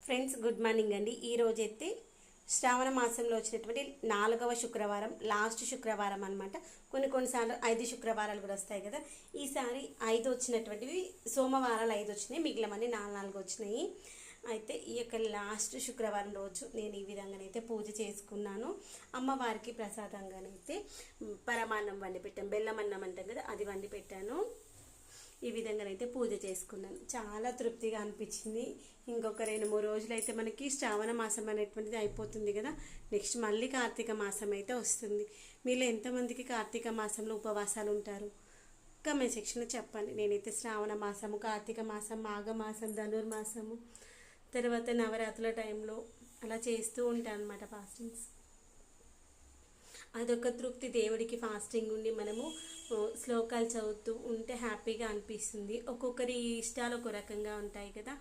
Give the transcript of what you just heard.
Friends good morning అండి. ఈరోజైతే శ్రావణ మాసంలో వచ్చినటువంటి 4వ శుక్రవారం, లాస్ట్ శుక్రవారం అనమాట. కొన్నిసార్లు 5 శుక్రవారాలు కూడా వస్తాయి కదా. ఈసారి 5 వచ్చినటువంటివి, సోమవారాలు 5 వచ్చినాయి, మిగిలినవన్నీ 4 వచ్చినాయి. అయితే ఈ యొక్క లాస్ట్ శుక్రవారం రోజు నేను ఈ విధంగానైతే పూజ చేసుకున్నాను. అమ్మవారికి ప్రసాదంగానైతే పరమాన్నం వండి పెట్టాను, బెల్లం అన్నం అంటాం కదా, అది వండి పెట్టాను. ఈ విధంగానైతే పూజ చేసుకున్నాను. చాలా తృప్తిగా అనిపించింది. ఇంకొక 2-3 రోజులు అయితే మనకి శ్రావణ మాసం అనేటువంటిది అయిపోతుంది కదా. నెక్స్ట్ మళ్ళీ కార్తీక మాసం అయితే వస్తుంది. మీలో ఎంతమందికి కార్తీక మాసంలో ఉపవాసాలు ఉంటారు కామెంట్ సెక్షన్లో చెప్పండి. నేనైతే శ్రావణ మాసము, కార్తీక మాసం, మాఘమాసం, ధనుర్మాసము, తర్వాత నవరాత్రుల టైంలో అలా చేస్తూ ఉంటాను అనమాట ఫాస్టింగ్స్. అదొక తృప్తి. దేవుడికి ఫాస్టింగ్ ఉండి మనము శ్లోకాలు చదువుతూ ఉంటే హ్యాపీగా అనిపిస్తుంది. ఒక్కొక్కరి ఇష్టాలు ఒక రకంగా ఉంటాయి కదా.